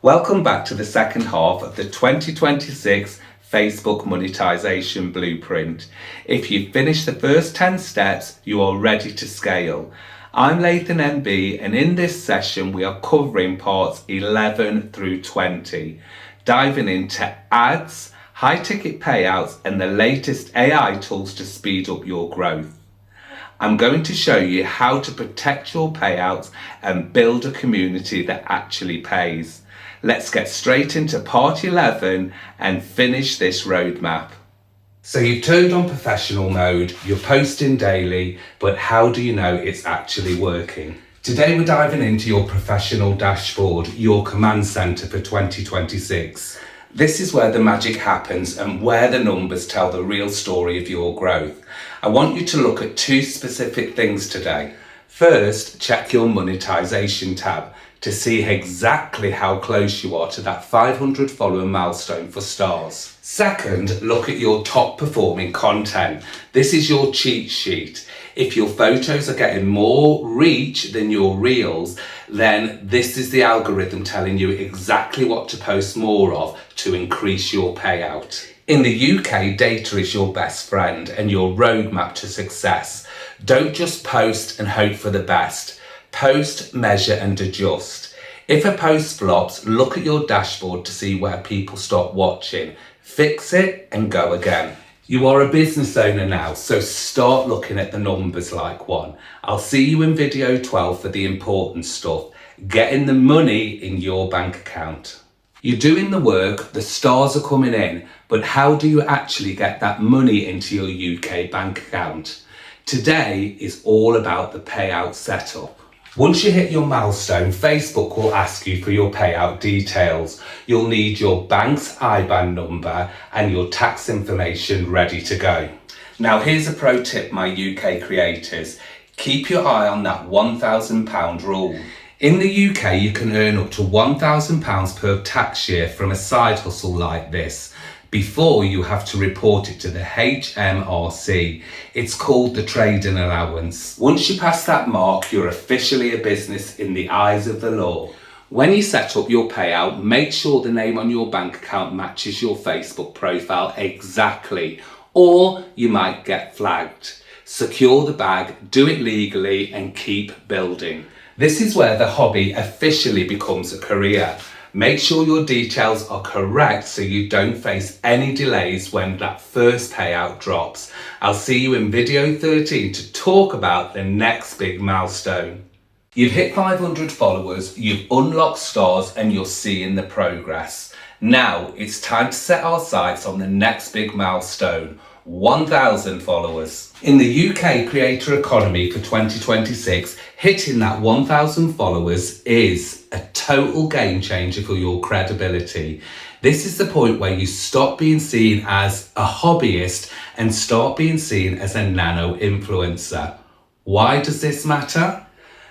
Welcome back to the second half of the 2026 Facebook Monetization Blueprint. If you've finished the first 10 steps, you are ready to scale. I'm lathonmb, and in this session we are covering parts 11 through 20, diving into ads, high-ticket payouts and the latest AI tools to speed up your growth. I'm going to show you how to protect your payouts and build a community that actually pays. Let's get straight into part 11 and finish this roadmap. So you've turned on professional mode, you're posting daily, but how do you know it's actually working? Today we're diving into your professional dashboard, your command center for 2026. This is where the magic happens and where the numbers tell the real story of your growth. I want you to look at two specific things today. First, check your monetization tab to see exactly how close you are to that 500 follower milestone for stars. Second, look at your top performing content. This is your cheat sheet. If your photos are getting more reach than your reels, then this is the algorithm telling you exactly what to post more of to increase your payout. In the UK, data is your best friend and your roadmap to success. Don't just post and hope for the best. Post, measure and adjust. If a post flops, look at your dashboard to see where people stop watching. Fix it and go again. You are a business owner now, so start looking at the numbers like one. I'll see you in video 12 for the important stuff, getting the money in your bank account. You're doing the work, the stars are coming in, but how do you actually get that money into your UK bank account? Today is all about the payout setup. Once you hit your milestone, Facebook will ask you for your payout details. You'll need your bank's IBAN number and your tax information ready to go. Now here's a pro tip, my UK creators. Keep your eye on that £1,000 rule. In the UK, you can earn up to £1,000 per tax year from a side hustle like this, before you have to report it to the HMRC. It's called the trading allowance. Once you pass that mark, you're officially a business in the eyes of the law. When you set up your payout, make sure the name on your bank account matches your Facebook profile exactly, or you might get flagged. Secure the bag, do it legally and keep building. This is where the hobby officially becomes a career. Make sure your details are correct so you don't face any delays when that first payout drops. I'll see you in video 13 to talk about the next big milestone. You've hit 500 followers, you've unlocked stars and you're seeing the progress. Now it's time to set our sights on the next big milestone, 1,000 followers. In the UK creator economy for 2026, hitting that 1,000 followers is a total game changer for your credibility. This is the point where you stop being seen as a hobbyist and start being seen as a nano influencer. Why does this matter?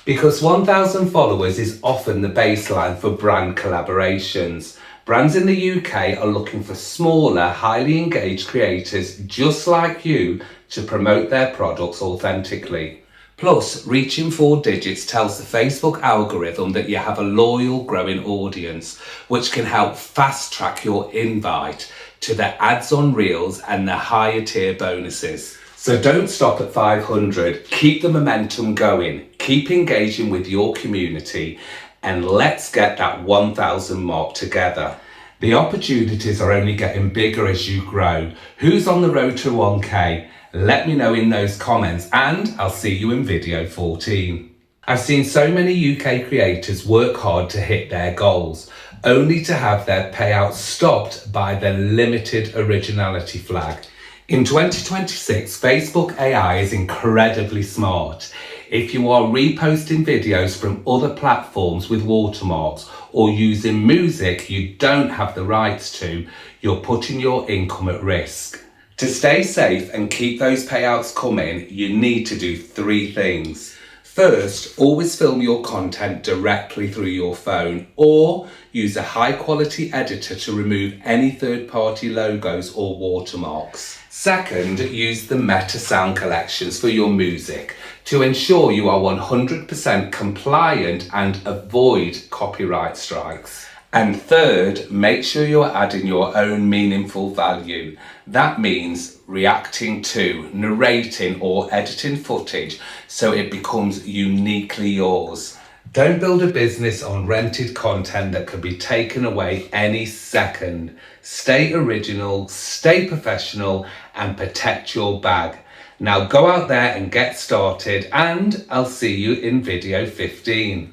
Because 1,000 followers is often the baseline for brand collaborations. Brands in the UK are looking for smaller, highly engaged creators just like you to promote their products authentically. Plus, reaching 4 digits tells the Facebook algorithm that you have a loyal, growing audience, which can help fast track your invite to the ads on Reels and the higher tier bonuses. So don't stop at 500, keep the momentum going, keep engaging with your community, and let's get that 1,000 mark together. The opportunities are only getting bigger as you grow. Who's on the road to 1K? Let me know in those comments and I'll see you in video 14. I've seen so many UK creators work hard to hit their goals, only to have their payouts stopped by the limited originality flag. In 2026, Facebook AI is incredibly smart. If you are reposting videos from other platforms with watermarks or using music you don't have the rights to, you're putting your income at risk. To stay safe and keep those payouts coming, you need to do 3 things. First, always film your content directly through your phone or use a high quality editor to remove any third-party logos or watermarks. Second, use the Meta sound collections for your music to ensure you are 100% compliant and avoid copyright strikes. And third, make sure you're adding your own meaningful value. That means reacting to, narrating or editing footage so it becomes uniquely yours. Don't build a business on rented content that could be taken away any second. Stay original, stay professional and protect your bag. Now go out there and get started, and I'll see you in video 15.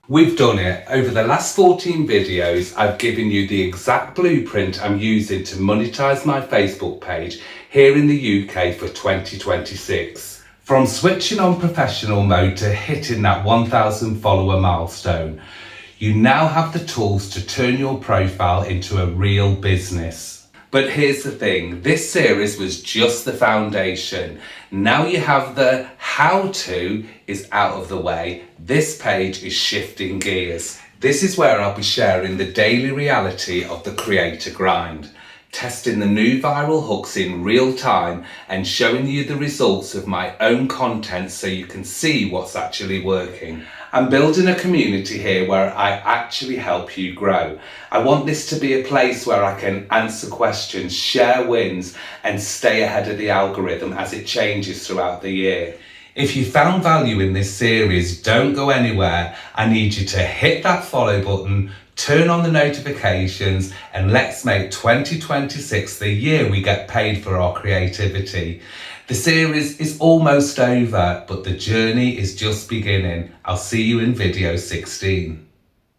We've done it. Over the last 14 videos, I've given you the exact blueprint I'm using to monetize my Facebook page here in the UK for 2026. From switching on professional mode to hitting that 1,000 follower milestone, you now have the tools to turn your profile into a real business. But here's the thing, this series was just the foundation. Now you have the how-to is out of the way. This page is shifting gears. This is where I'll be sharing the daily reality of the creator grind, testing the new viral hooks in real time and showing you the results of my own content so you can see what's actually working. I'm building a community here where I actually help you grow. I want this to be a place where I can answer questions, share wins, and stay ahead of the algorithm as it changes throughout the year. If you found value in this series, don't go anywhere. I need you to hit that follow button, turn on the notifications, and let's make 2026 the year we get paid for our creativity. The series is almost over, but the journey is just beginning. I'll see you in video 16.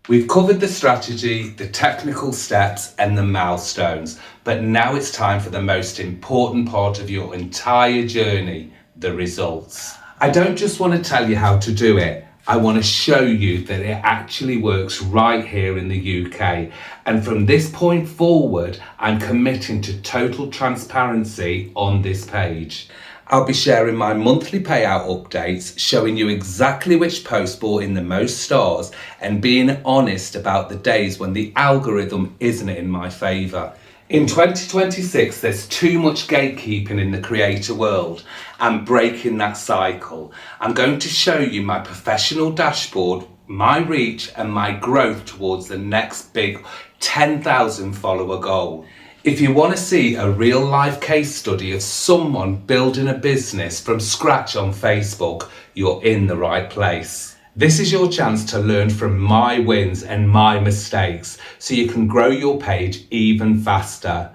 We've covered the strategy, the technical steps, and the milestones, but now it's time for the most important part of your entire journey, the results. I don't just want to tell you how to do it. I want to show you that it actually works right here in the UK. And from this point forward, I'm committing to total transparency on this page. I'll be sharing my monthly payout updates, showing you exactly which post brought in the most stars and being honest about the days when the algorithm isn't in my favour. In 2026, there's too much gatekeeping in the creator world. I'm breaking that cycle. I'm going to show you my professional dashboard, my reach and my growth towards the next big 10,000 follower goal. If you want to see a real life case study of someone building a business from scratch on Facebook, you're in the right place. This is your chance to learn from my wins and my mistakes so you can grow your page even faster.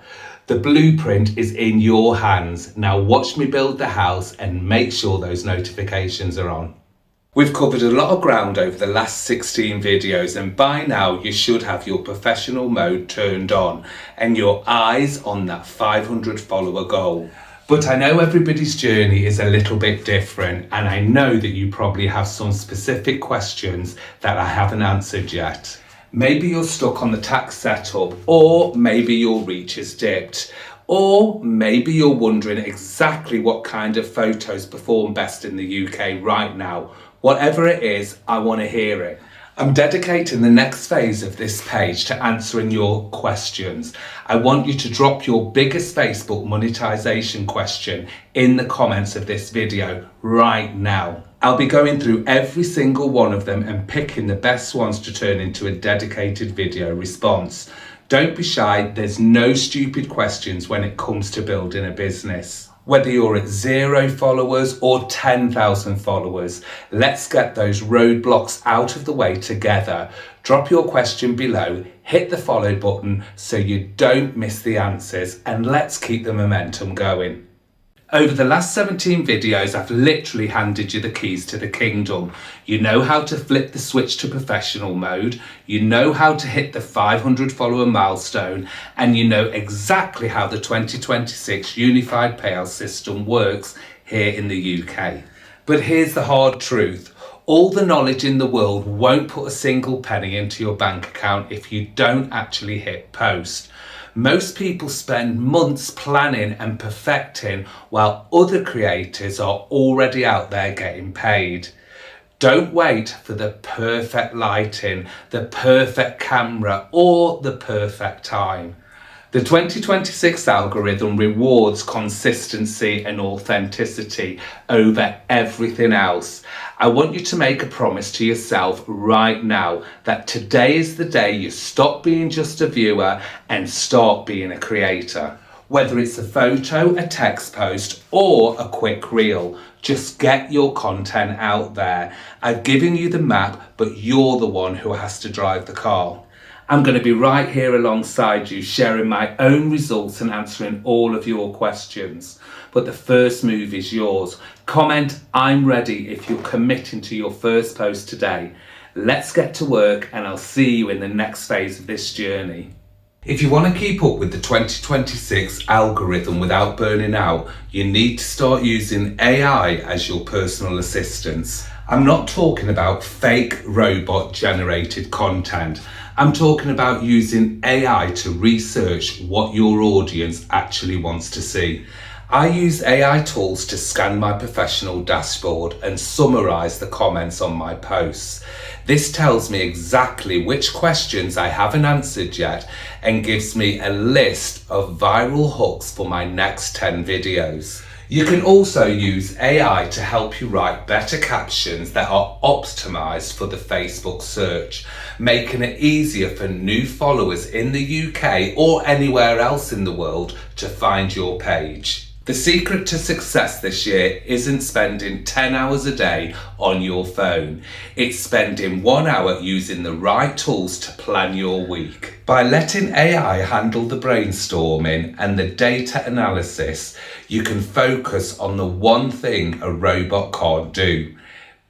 The blueprint is in your hands. Now watch me build the house and make sure those notifications are on. We've covered a lot of ground over the last 16 videos, and by now you should have your professional mode turned on and your eyes on that 500 follower goal. But I know everybody's journey is a little bit different, and I know that you probably have some specific questions that I haven't answered yet. Maybe you're stuck on the tax setup, or maybe your reach is dipped, or maybe you're wondering exactly what kind of photos perform best in the UK right now. Whatever it is, I want to hear it. I'm dedicating the next phase of this page to answering your questions. I want you to drop your biggest Facebook monetization question in the comments of this video right now. I'll be going through every single one of them and picking the best ones to turn into a dedicated video response. Don't be shy, there's no stupid questions when it comes to building a business. Whether you're at 0 followers or 10,000 followers, let's get those roadblocks out of the way together. Drop your question below, hit the follow button so you don't miss the answers, and let's keep the momentum going. Over the last 17 videos, I've literally handed you the keys to the kingdom. You know how to flip the switch to professional mode, you know how to hit the 500 follower milestone, and you know exactly how the 2026 unified payout system works here in the UK. But here's the hard truth. All the knowledge in the world won't put a single penny into your bank account if you don't actually hit post. Most people spend months planning and perfecting while other creators are already out there getting paid. Don't wait for the perfect lighting, the perfect camera, or the perfect time. The 2026 algorithm rewards consistency and authenticity over everything else. I want you to make a promise to yourself right now that today is the day you stop being just a viewer and start being a creator. Whether it's a photo, a text post, or a quick reel, just get your content out there. I've given you the map, but you're the one who has to drive the car. I'm going to be right here alongside you, sharing my own results and answering all of your questions. But the first move is yours. Comment "I'm ready" if you're committing to your first post today. Let's get to work, and I'll see you in the next phase of this journey. If you want to keep up with the 2026 algorithm without burning out, you need to start using AI as your personal assistants. I'm not talking about fake robot generated content. I'm talking about using AI to research what your audience actually wants to see. I use AI tools to scan my professional dashboard and summarize the comments on my posts. This tells me exactly which questions I haven't answered yet and gives me a list of viral hooks for my next 10 videos. You can also use AI to help you write better captions that are optimized for the Facebook search, making it easier for new followers in the UK or anywhere else in the world to find your page. The secret to success this year isn't spending 10 hours a day on your phone. It's spending 1 hour using the right tools to plan your week. By letting AI handle the brainstorming and the data analysis, you can focus on the one thing a robot can't do: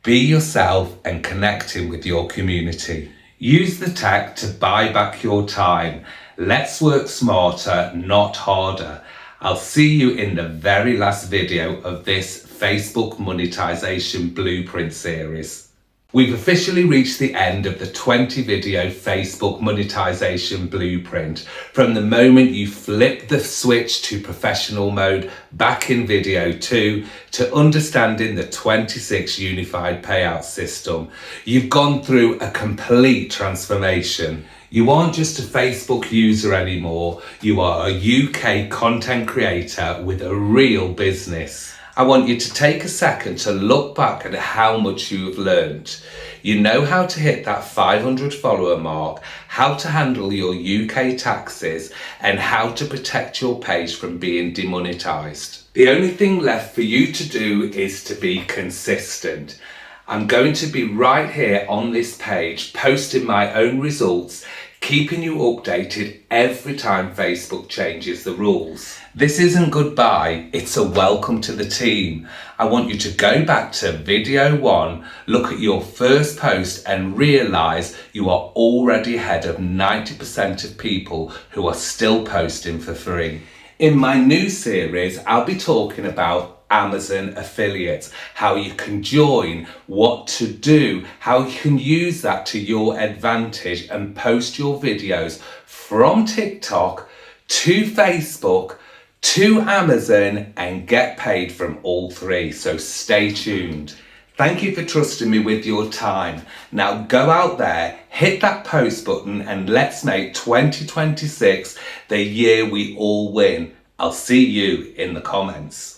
be yourself and connecting with your community. Use the tech to buy back your time. Let's work smarter, not harder. I'll see you in the very last video of this Facebook Monetization Blueprint series. We've officially reached the end of the 20 video Facebook Monetization Blueprint. From the moment you flip the switch to professional mode back in video 2 to understanding the 26 unified payout system, you've gone through a complete transformation. You aren't just a Facebook user anymore, you are a UK content creator with a real business. I want you to take a second to look back at how much you have learned. You know how to hit that 500 follower mark, how to handle your UK taxes, and how to protect your page from being demonetized. The only thing left for you to do is to be consistent. I'm going to be right here on this page, posting my own results, keeping you updated every time Facebook changes the rules. This isn't goodbye, it's a welcome to the team. I want you to go back to video 1, look at your first post and realise you are already ahead of 90% of people who are still posting for free. In my new series, I'll be talking about Amazon affiliates, how you can join, what to do, how you can use that to your advantage and post your videos from TikTok to Facebook to Amazon and get paid from all three. So stay tuned. Thank you for trusting me with your time. Now go out there, hit that post button, and let's make 2026 the year we all win. I'll see you in the comments.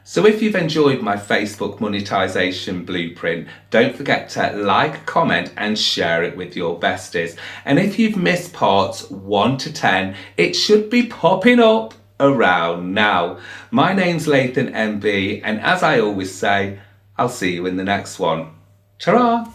So if you've enjoyed my Facebook Monetization Blueprint, don't forget to like, comment and share it with your besties. And if you've missed parts 1 to 10, it should be popping up around now. My name's lathonmb, and as I always say, I'll see you in the next one. Ta-ra!